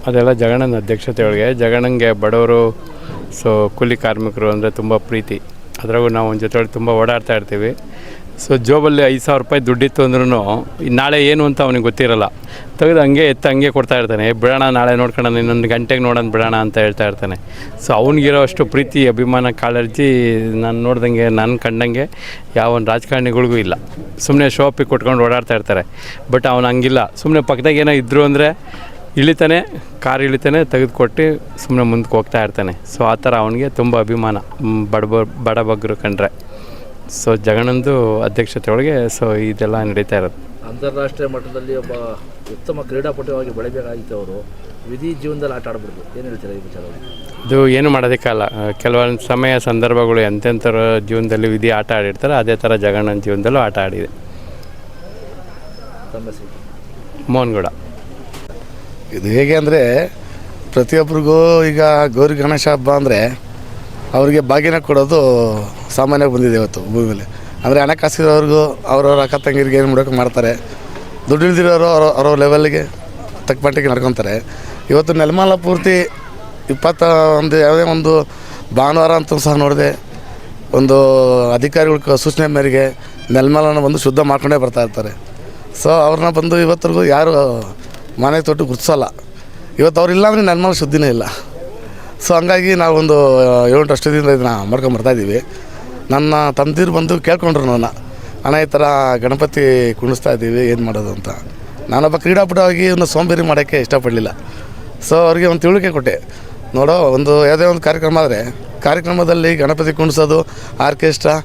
ಅದೆಲ್ಲ ಜಗಣ್ಣನ ಅಧ್ಯಕ್ಷತೆ ಒಳಗೆ. ಜಗಣ್ಣಂಗೆ ಬಡವರು ಕೂಲಿ ಕಾರ್ಮಿಕರು ಅಂದರೆ ತುಂಬ ಪ್ರೀತಿ. ಅದ್ರಾಗೂ ನಾವು ಒಂದು ಜೊತೆ ತುಂಬ ಓಡಾಡ್ತಾ ಇರ್ತೀವಿ. ಜೋಬಲ್ಲಿ 5,000 ರೂಪಾಯಿ ದುಡ್ಡಿತ್ತು ಅಂದ್ರೂ ನಾಳೆ ಏನು ಅಂತ ಅವ್ನಿಗೆ ಗೊತ್ತಿರಲ್ಲ. ತೆಗೆದು ಹಂಗೆ ಕೊಡ್ತಾ ಇರ್ತಾನೆ. ಬಿಡೋಣ ನಾಳೆ ನೋಡ್ಕೊಳ್ಳೋಣ, ಇನ್ನೊಂದು ಗಂಟೆಗೆ ನೋಡೋಣ ಬಿಡೋಣ ಅಂತ ಹೇಳ್ತಾ ಇರ್ತಾನೆ. ಅವ್ನಿಗಿರೋ ಅಷ್ಟು ಪ್ರೀತಿ, ಅಭಿಮಾನ, ಕಾಳಜಿ ನಾನು ಕಂಡಂಗೆ ಯಾವ ಒಂದು ರಾಜಕಾರಣಿಗಳಿಗೂ ಇಲ್ಲ. ಸುಮ್ಮನೆ ಶೋಪಿಗೆ ಕೊಟ್ಕೊಂಡು ಓಡಾಡ್ತಾ ಇರ್ತಾರೆ. ಬಟ್ ಅವನು ಹಂಗಿಲ್ಲ. ಸುಮ್ಮನೆ ಪಕ್ಕದಾಗ ಏನೋ ಇದ್ದರು ಅಂದರೆ ಕಾರ್ ಇಳಿತಾನೆ, ತೆಗೆದುಕೊಟ್ಟು ಸುಮ್ಮನೆ ಮುಂದಕ್ಕೆ ಹೋಗ್ತಾ ಇರ್ತಾನೆ. ಆ ಥರ ಅವನಿಗೆ ತುಂಬ ಅಭಿಮಾನ ಬಡಬಗ್ಗರು ಕಂಡ್ರೆ. ಜಗಣ್ಣಂದು ಅಧ್ಯಕ್ಷತೆ ಒಳಗೆ ಇದೆಲ್ಲ ನಡೀತಾ ಇರೋದು. ಅಂತಾರಾಷ್ಟ್ರೀಯ ಮಟ್ಟದಲ್ಲಿ ಒಬ್ಬ ಉತ್ತಮ ಕ್ರೀಡಾಪಟುವಾಗಿ ಬೆಳೆಯಬೇಕಾಗಿತ್ತು. ಅವರು ವಿಧಿ ಜೀವನದಲ್ಲಿ ಆಟ ಆಡ್ಬಿಡ್ತು. ಏನು ಹೇಳ್ತೀರಾ ಈ ವಿಚಾರವಾಗಿ? ಇದು ಏನು ಮಾಡೋದಕ್ಕಲ್ಲ. ಕೆಲವೊಂದು ಸಂದರ್ಭಗಳು ಎಂತೆಂಥವ್ರ ಜೀವನದಲ್ಲಿ ವಿಧಿ ಆಟ ಆಡಿರ್ತಾರೆ, ಅದೇ ಥರ ಜಗಣ್ಣನ ಜೀವನದಲ್ಲೂ ಆಟ ಆಡಿದೆ. ಮೋಹನ್ಗೌಡ. ಇದು ಹೇಗೆ ಅಂದರೆ, ಪ್ರತಿಯೊಬ್ಬರಿಗೂ ಈಗ ಗೌರಿ ಗಣೇಶ ಹಬ್ಬ ಅಂದರೆ ಅವರಿಗೆ ಬಾಗಿನ ಕೊಡೋದು ಸಾಮಾನ್ಯವಾಗಿ ಬಂದಿದೆ ಇವತ್ತು ಭೂಮಿ ಮೇಲೆ. ಅಂದರೆ ಹಣಕಾಸಿರೋರ್ಗೂ ಅವ್ರವ್ರ ಅಕ್ಕ ತಂಗಿರಿಗೆ ಏನು ಮಾಡೋಕೆ ಮಾಡ್ತಾರೆ. ದುಡ್ಡು ಇಲ್ದಿರೋರು ಅವ್ರವ್ರ ಲೆವೆಲ್ಗೆ ತಕ್ಕ ಮಟ್ಟಿಗೆ ನಡ್ಕೊತಾರೆ. ಇವತ್ತು ನೆಲಮಂಗಲ ಪೂರ್ತಿ ಯಾವುದೇ ಒಂದು ಭಾನುವಾರ ಅಂತೂ ಸಹ ನೋಡಿದೆ, ಒಂದು ಅಧಿಕಾರಿಗಳ ಸೂಚನೆ ಮೇರೆಗೆ ನೆಲಮಂಗಲನ ಬಂದು ಶುದ್ಧ ಮಾಡ್ಕೊಂಡೇ ಬರ್ತಾ ಇರ್ತಾರೆ. ಅವ್ರನ್ನ ಬಂದು ಇವತ್ತರೆಗೂ ಯಾರು ಮನೆ ತೊಟ್ಟು ಗುರುತಿಸೋಲ್ಲ. ಇವತ್ತು ಅವ್ರಿಲ್ಲ ಅಂದರೆ ನೆಲಮಂಗಲ ಶುದ್ಧಿನೇ ಇಲ್ಲ. ಹಂಗಾಗಿ ನಾವೊಂದು 7 ವರ್ಷದಿಂದ ಇದನ್ನ ಮಾಡ್ಕೊಂಬರ್ತಾಯಿದ್ದೀವಿ. ನನ್ನ ತಂದಿರು ಬಂದು ಕೇಳ್ಕೊಂಡ್ರು ಅಣ್ಣ ಈ ಥರ ಗಣಪತಿ ಕುಣಿಸ್ತಾ ಇದ್ದೀವಿ, ಏನು ಮಾಡೋದು ಅಂತ. ನಾನೊಬ್ಬ ಕ್ರೀಡಾಪಟುವಾಗಿ ಒಂದು ಸೋಂಬೇರಿ ಮಾಡೋಕ್ಕೆ ಇಷ್ಟಪಡಲಿಲ್ಲ. ಅವ್ರಿಗೆ ಒಂದು ತಿಳುವಳಿಕೆ ಕೊಟ್ಟೆ. ನೋಡೋ, ಯಾವುದೇ ಒಂದು ಕಾರ್ಯಕ್ರಮ ಆದರೆ ಕಾರ್ಯಕ್ರಮದಲ್ಲಿ ಗಣಪತಿ ಕುಣಿಸೋದು, ಆರ್ಕೆಸ್ಟ್ರಾ,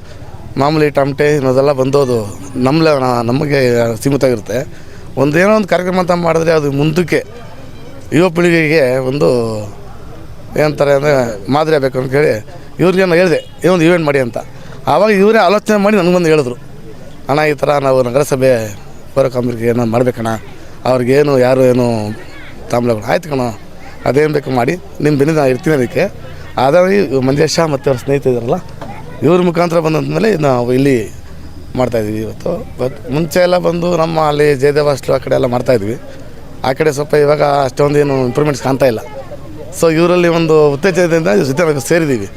ಮಾಮೂಲಿ ಟಮಟೆ ಅನ್ನೋದೆಲ್ಲ ಬಂದೋದು ನಮಗೆ ಸೀಮಿತವಾಗಿರುತ್ತೆ. ಏನೋ ಒಂದು ಕಾರ್ಯಕ್ರಮ ಅಂತ ಮಾಡಿದ್ರೆ ಅದು ಮುಂದಕ್ಕೆ ಯುವ ಪೀಳಿಗೆಗೆ ಏನಂತಾರೆ ಅಂದರೆ ಮಾದರಿ ಆಗಬೇಕು ಅಂತ ಹೇಳಿ ಇವ್ರಿಗೆ ನಾನು ಹೇಳಿದೆ, ಒಂದು ಈವೆಂಟ್ ಮಾಡಿ ಅಂತ. ಆವಾಗ ಇವರೇ ಆಲೋಚನೆ ಮಾಡಿ ನನಗೊಂದು ಹೇಳಿದ್ರು, ಅಣ್ಣ ಈ ಥರ ನಾವು ನಗರಸಭೆ ಪೌರ ಕಾರ್ಮಿಕರಿಗೆ ಏನೋ ಮಾಡಬೇಕಣ್ಣ, ಅವ್ರಿಗೇನು ಯಾರು ಏನು ತಾಂಬಲಗಳು ಆಯ್ತು ಕಣ, ಅದೇನು ಬೇಕು ಮಾಡಿ ನಿಮ್ಮ ಬೆನ್ನಿಗೆ ನಾನು ಇರ್ತೀನಿ. ಅದಕ್ಕೆ ಆದಾಗಿ ಮಂಜೇಶ ಮತ್ತು ಅವ್ರ ಸ್ನೇಹಿತರಲ್ಲ ಇವ್ರ ಮುಖಾಂತರ ಬಂದಂದಮೇಲೆ ನಾವು ಇಲ್ಲಿ ಮಾಡ್ತಾಯಿದ್ವಿ ಇವತ್ತು. ಮುಂಚೆ ಎಲ್ಲ ಬಂದು ನಮ್ಮ ಅಲ್ಲಿ ಜಯದೇವ ಹಾಸ್ಟೆಲ್ ಆ ಕಡೆ ಎಲ್ಲ ಮಾಡ್ತಾಯಿದ್ವಿ. ಆ ಕಡೆ ಸ್ವಲ್ಪ ಇವಾಗ ಅಷ್ಟೊಂದು ಏನು ಇಂಪ್ರೂವ್ಮೆಂಟ್ಸ್ ಕಾಣ್ತಾ ಇಲ್ಲ. ಇವರಲ್ಲಿ ಒಂದು ಉತ್ತೇಜನದಿಂದ ಜೊತೆ ಸೇರಿದ್ದೀವಿ.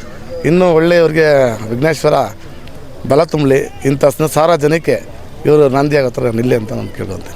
ಇನ್ನೂ ಒಳ್ಳೆಯವ್ರಿಗೆ ವಿಘ್ನೇಶ್ವರ ಬಲ ತುಂಬಲಿ, ಇಂಥ 1,000 ಜನಕ್ಕೆ ಇವರು ನಾಂದಿ ಆಗೋ ಥರ ನಿಲ್ಲಿ ಅಂತ ನಾನು ಕೇಳುವಂತೆ.